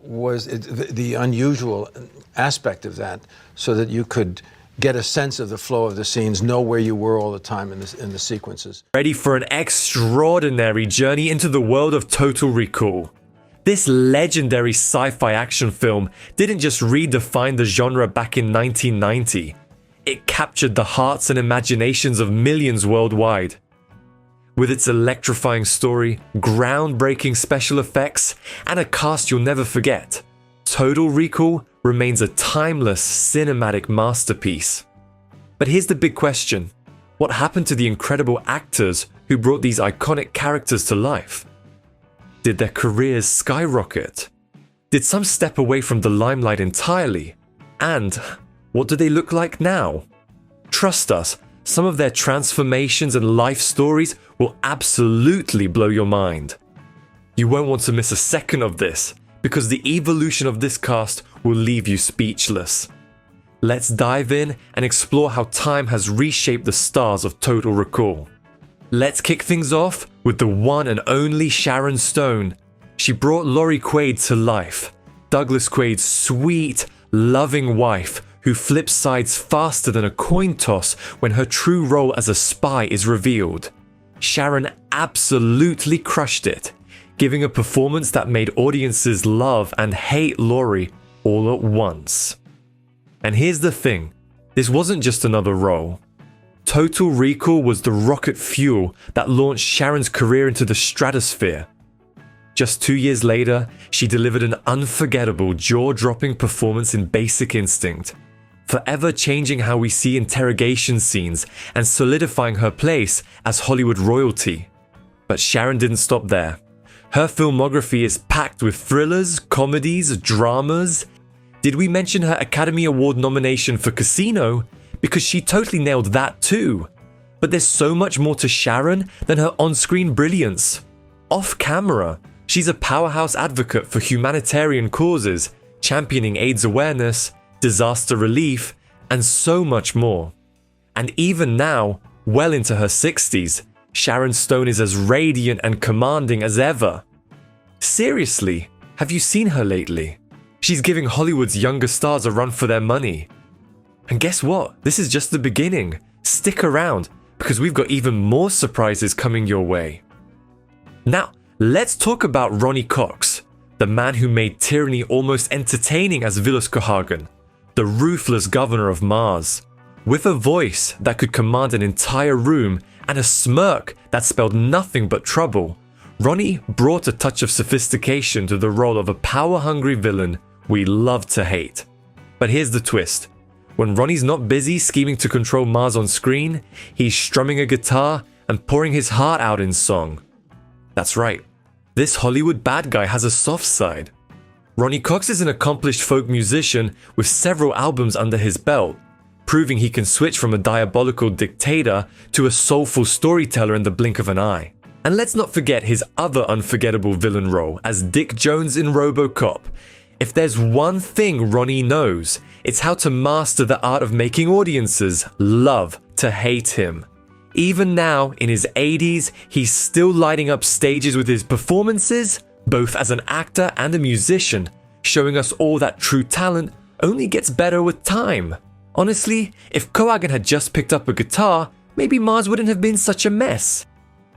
was the unusual aspect of that, so that you could get a sense of the flow of the scenes, know where you were all the time in the sequences. Ready for an extraordinary journey into the world of Total Recall. This legendary sci-fi action film didn't just redefine the genre back in 1990. It captured the hearts and imaginations of millions worldwide. With its electrifying story, groundbreaking special effects, and a cast you'll never forget, Total Recall remains a timeless cinematic masterpiece. But here's the big question. What happened to the incredible actors who brought these iconic characters to life? Did their careers skyrocket? Did some step away from the limelight entirely? And what do they look like now? Trust us, some of their transformations and life stories will absolutely blow your mind. You won't want to miss a second of this, because the evolution of this cast will leave you speechless. Let's dive in and explore how time has reshaped the stars of Total Recall. Let's kick things off with the one and only Sharon Stone. She brought Laurie Quaid to life, Douglas Quaid's sweet, loving wife who flips sides faster than a coin toss when her true role as a spy is revealed. Sharon absolutely crushed it, giving a performance that made audiences love and hate Laurie all at once. And here's the thing, this wasn't just another role. Total Recall was the rocket fuel that launched Sharon's career into the stratosphere. Just 2 years later, she delivered an unforgettable, jaw-dropping performance in Basic Instinct, forever changing how we see interrogation scenes and solidifying her place as Hollywood royalty. But Sharon didn't stop there. Her filmography is packed with thrillers, comedies, dramas. Did we mention her Academy Award nomination for Casino? Because she totally nailed that too. But there's so much more to Sharon than her on-screen brilliance. Off camera, she's a powerhouse advocate for humanitarian causes, championing AIDS awareness, disaster relief, and so much more. And even now, well into her 60s, Sharon Stone is as radiant and commanding as ever. Seriously, have you seen her lately? She's giving Hollywood's younger stars a run for their money. And guess what? This is just the beginning. Stick around, because we've got even more surprises coming your way. Now, let's talk about Ronny Cox, the man who made tyranny almost entertaining as Vilas Kohagen, the ruthless governor of Mars. With a voice that could command an entire room and a smirk that spelled nothing but trouble, Ronny brought a touch of sophistication to the role of a power-hungry villain we love to hate. But here's the twist. When Ronny's not busy scheming to control Mars on screen, he's strumming a guitar and pouring his heart out in song. That's right, this Hollywood bad guy has a soft side. Ronny Cox is an accomplished folk musician with several albums under his belt, proving he can switch from a diabolical dictator to a soulful storyteller in the blink of an eye. And let's not forget his other unforgettable villain role as Dick Jones in RoboCop. If there's one thing Ronny knows, it's how to master the art of making audiences love to hate him. Even now, in his 80s, he's still lighting up stages with his performances, both as an actor and a musician, showing us all that true talent only gets better with time. Honestly, if Kohagen had just picked up a guitar, maybe Mars wouldn't have been such a mess.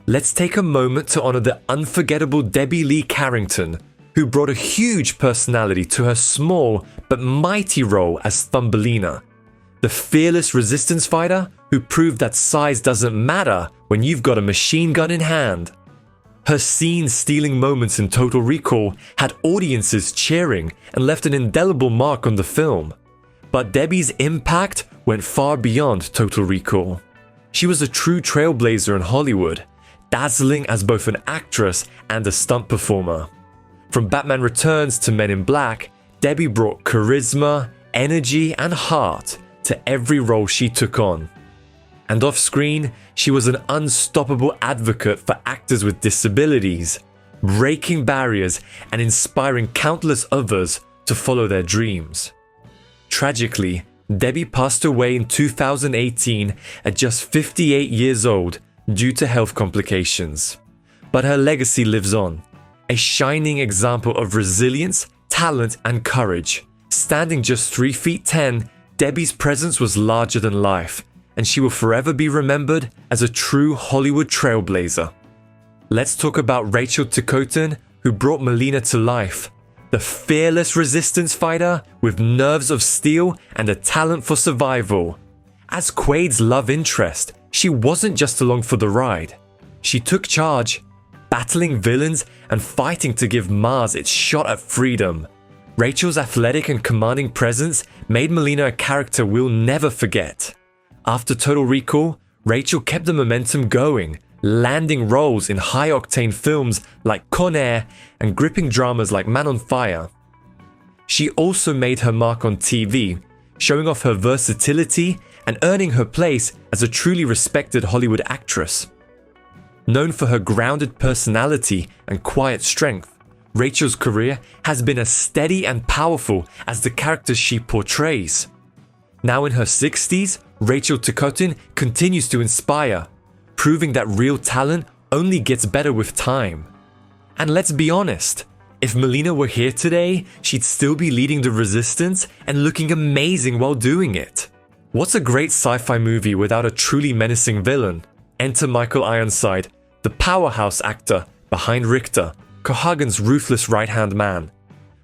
Let's take a moment to honor the unforgettable Debbie Lee Carrington, who brought a huge personality to her small but mighty role as Thumbelina, the fearless resistance fighter who proved that size doesn't matter when you've got a machine gun in hand. Her scene-stealing moments in Total Recall had audiences cheering and left an indelible mark on the film. But Debbie's impact went far beyond Total Recall. She was a true trailblazer in Hollywood, dazzling as both an actress and a stunt performer. From Batman Returns to Men in Black, Debbie brought charisma, energy, and heart to every role she took on. And off-screen, she was an unstoppable advocate for actors with disabilities, breaking barriers and inspiring countless others to follow their dreams. Tragically, Debbie passed away in 2018 at just 58 years old due to health complications. But her legacy lives on. A shining example of resilience, talent, and courage. Standing just 3 feet 10, Debbie's presence was larger than life, and she will forever be remembered as a true Hollywood trailblazer. Let's talk about Rachel Ticotin, who brought Melina to life. The fearless resistance fighter with nerves of steel and a talent for survival. As Quaid's love interest, she wasn't just along for the ride. She took charge, battling villains and fighting to give Mars its shot at freedom. Rachel's athletic and commanding presence made Melina a character we'll never forget. After Total Recall, Rachel kept the momentum going, landing roles in high-octane films like Con Air and gripping dramas like Man on Fire. She also made her mark on TV, showing off her versatility and earning her place as a truly respected Hollywood actress. Known for her grounded personality and quiet strength, Rachel's career has been as steady and powerful as the characters she portrays. Now in her 60s, Rachel Ticotin continues to inspire, proving that real talent only gets better with time. And let's be honest, if Melina were here today, she'd still be leading the resistance and looking amazing while doing it. What's a great sci-fi movie without a truly menacing villain? Enter Michael Ironside, the powerhouse actor behind Richter, Cohagen's ruthless right-hand man.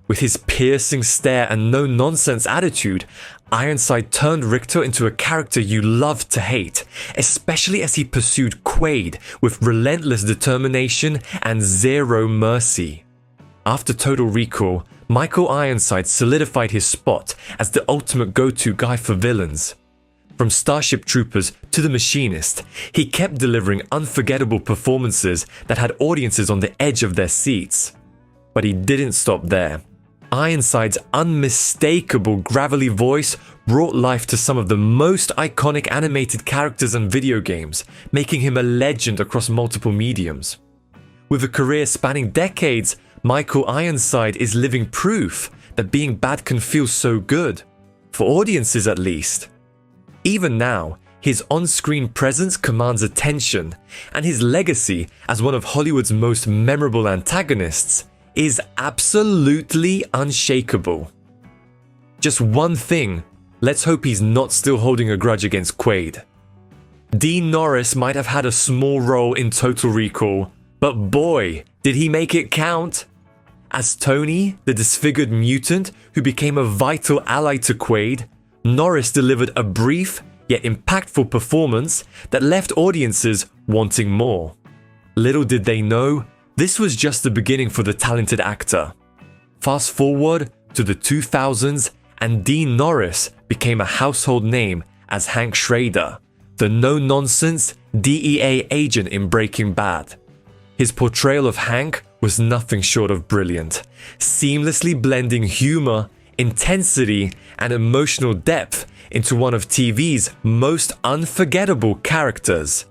With his piercing stare and no-nonsense attitude, Ironside turned Richter into a character you loved to hate, especially as he pursued Quaid with relentless determination and zero mercy. After Total Recall, Michael Ironside solidified his spot as the ultimate go-to guy for villains. From Starship Troopers to The Machinist, he kept delivering unforgettable performances that had audiences on the edge of their seats. But he didn't stop there. Ironside's unmistakable gravelly voice brought life to some of the most iconic animated characters and video games, making him a legend across multiple mediums. With a career spanning decades, Michael Ironside is living proof that being bad can feel so good, for audiences at least. Even now, his on-screen presence commands attention, and his legacy as one of Hollywood's most memorable antagonists is absolutely unshakable. Just one thing, let's hope he's not still holding a grudge against Quaid. Dean Norris might have had a small role in Total Recall, but boy, did he make it count! As Tony, the disfigured mutant who became a vital ally to Quaid, Norris delivered a brief yet impactful performance that left audiences wanting more. Little did they know, this was just the beginning for the talented actor. Fast forward to the 2000s, and Dean Norris became a household name as Hank Schrader, the no-nonsense DEA agent in Breaking Bad. His portrayal of Hank was nothing short of brilliant, seamlessly blending humor, intensity, and emotional depth into one of TV's most unforgettable characters.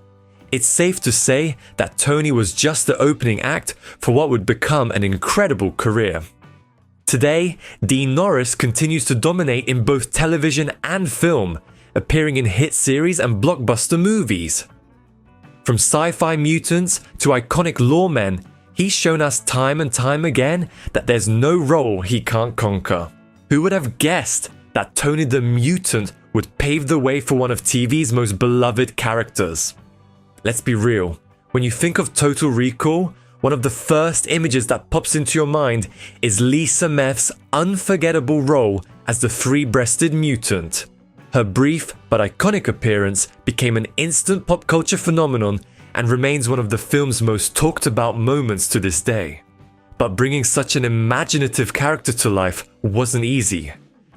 It's safe to say that Tony was just the opening act for what would become an incredible career. Today, Dean Norris continues to dominate in both television and film, appearing in hit series and blockbuster movies. From sci-fi mutants to iconic lawmen, he's shown us time and time again that there's no role he can't conquer. Who would have guessed that Tony the Mutant would pave the way for one of TV's most beloved characters? Let's be real, when you think of Total Recall, one of the first images that pops into your mind is Lisa Meth's unforgettable role as the three-breasted mutant. Her brief but iconic appearance became an instant pop culture phenomenon and remains one of the film's most talked about moments to this day. But bringing such an imaginative character to life wasn't easy.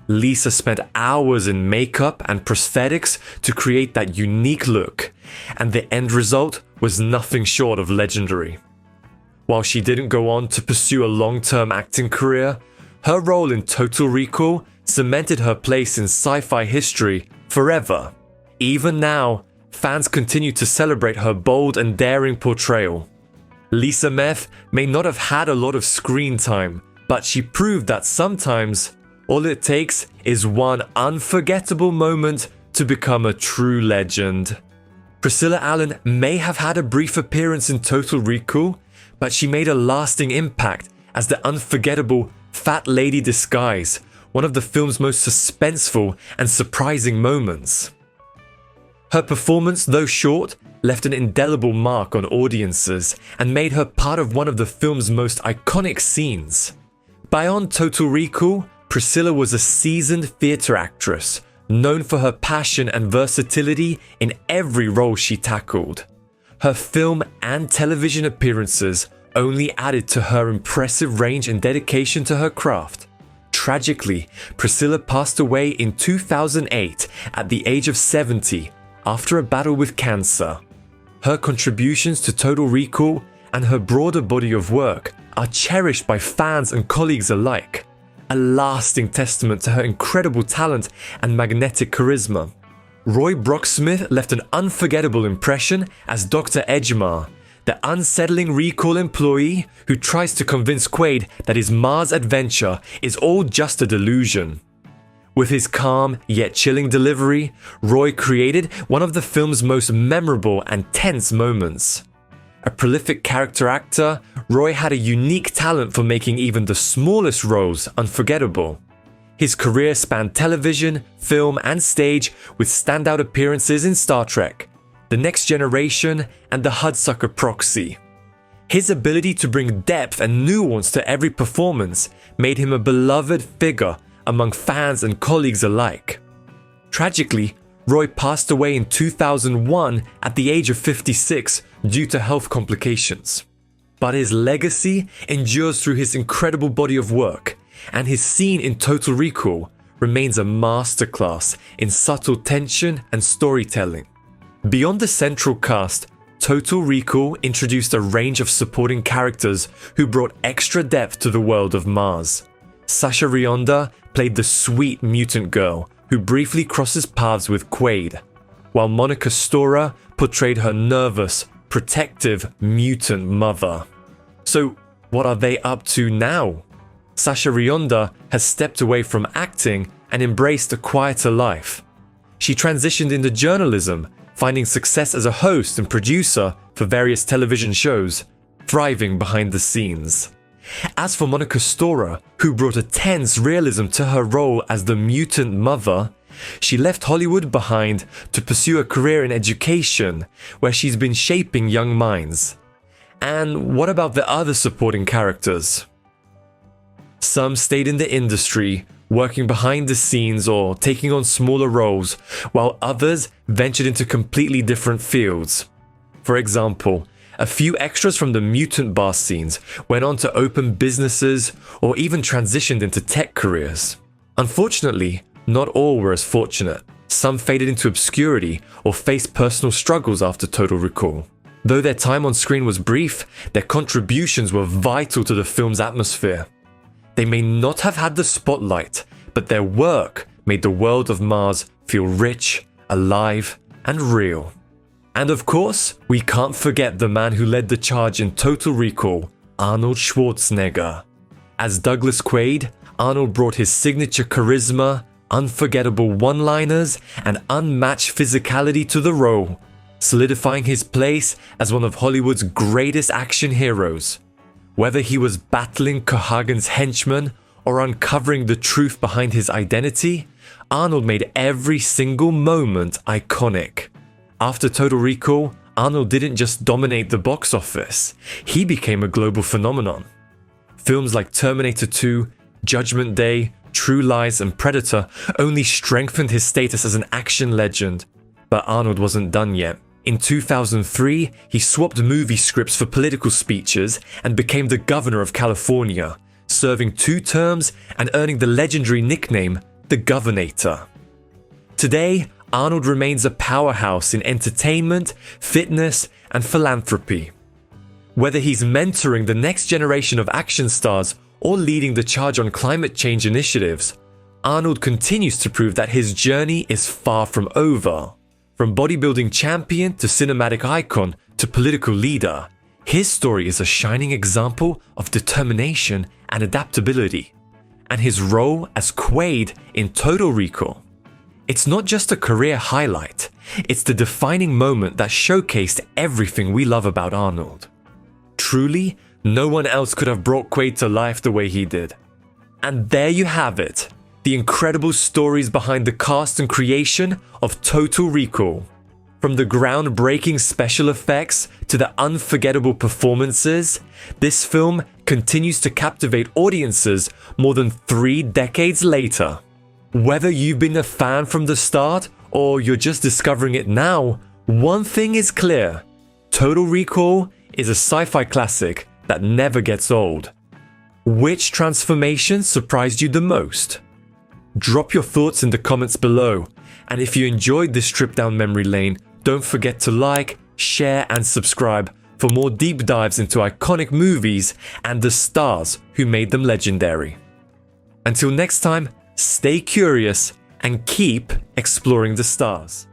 Lisa spent hours in makeup and prosthetics to create that unique look, and the end result was nothing short of legendary. While she didn't go on to pursue a long-term acting career, her role in Total Recall cemented her place in sci-fi history forever. Even now, fans continue to celebrate her bold and daring portrayal. Lisa Meth may not have had a lot of screen time, but she proved that sometimes all it takes is one unforgettable moment to become a true legend. Priscilla Allen may have had a brief appearance in Total Recall, but she made a lasting impact as the unforgettable Fat Lady Disguise, one of the film's most suspenseful and surprising moments. Her performance, though short, left an indelible mark on audiences and made her part of one of the film's most iconic scenes. Beyond Total Recall, Priscilla was a seasoned theatre actress, known for her passion and versatility in every role she tackled. Her film and television appearances only added to her impressive range and dedication to her craft. Tragically, Priscilla passed away in 2008 at the age of 70 after a battle with cancer. Her contributions to Total Recall and her broader body of work are cherished by fans and colleagues alike, a lasting testament to her incredible talent and magnetic charisma. Roy Brocksmith left an unforgettable impression as Dr. Edgemar, the unsettling recall employee who tries to convince Quaid that his Mars adventure is all just a delusion. With his calm yet chilling delivery, Roy created one of the film's most memorable and tense moments. A prolific character actor, Roy had a unique talent for making even the smallest roles unforgettable. His career spanned television, film, and stage with standout appearances in Star Trek, The Next Generation, and The Hudsucker Proxy. His ability to bring depth and nuance to every performance made him a beloved figure among fans and colleagues alike. Tragically, Roy passed away in 2001 at the age of 56 due to health complications. But his legacy endures through his incredible body of work, and his scene in Total Recall remains a masterclass in subtle tension and storytelling. Beyond the central cast, Total Recall introduced a range of supporting characters who brought extra depth to the world of Mars. Sasha Rionda played the sweet mutant girl who briefly crosses paths with Quaid, while Monica Stora portrayed her nervous, protective mutant mother. So, what are they up to now? Sasha Rionda has stepped away from acting and embraced a quieter life. She transitioned into journalism, finding success as a host and producer for various television shows, thriving behind the scenes. As for Monica Stora, who brought a tense realism to her role as the mutant mother, she left Hollywood behind to pursue a career in education, where she's been shaping young minds. And what about the other supporting characters? Some stayed in the industry, working behind the scenes or taking on smaller roles, while others ventured into completely different fields. For example, a few extras from the mutant bar scenes went on to open businesses or even transitioned into tech careers. Unfortunately, not all were as fortunate. Some faded into obscurity or faced personal struggles after Total Recall. Though their time on screen was brief, their contributions were vital to the film's atmosphere. They may not have had the spotlight, but their work made the world of Mars feel rich, alive, and real. And of course, we can't forget the man who led the charge in Total Recall, Arnold Schwarzenegger. As Douglas Quaid, Arnold brought his signature charisma, unforgettable one-liners, and unmatched physicality to the role, solidifying his place as one of Hollywood's greatest action heroes. Whether he was battling Cohagen's henchmen or uncovering the truth behind his identity, Arnold made every single moment iconic. After Total Recall, Arnold didn't just dominate the box office, he became a global phenomenon. Films like Terminator 2, Judgment Day, True Lies, and Predator only strengthened his status as an action legend. But Arnold wasn't done yet. In 2003, he swapped movie scripts for political speeches and became the governor of California, serving 2 terms and earning the legendary nickname, the Governator. Today, Arnold remains a powerhouse in entertainment, fitness, and philanthropy. Whether he's mentoring the next generation of action stars or leading the charge on climate change initiatives, Arnold continues to prove that his journey is far from over. From bodybuilding champion to cinematic icon to political leader, his story is a shining example of determination and adaptability. And his role as Quaid in Total Recall, it's not just a career highlight, it's the defining moment that showcased everything we love about Arnold. Truly, no one else could have brought Quaid to life the way he did. And there you have it, the incredible stories behind the cast and creation of Total Recall. From the groundbreaking special effects to the unforgettable performances, this film continues to captivate audiences more than 3 decades later. Whether you've been a fan from the start or you're just discovering it now, one thing is clear: Total Recall is a sci-fi classic that never gets old. Which transformation surprised you the most? Drop your thoughts in the comments below, and if you enjoyed this trip down memory lane, don't forget to like, share, and subscribe for more deep dives into iconic movies and the stars who made them legendary. Until next time, stay curious and keep exploring the stars.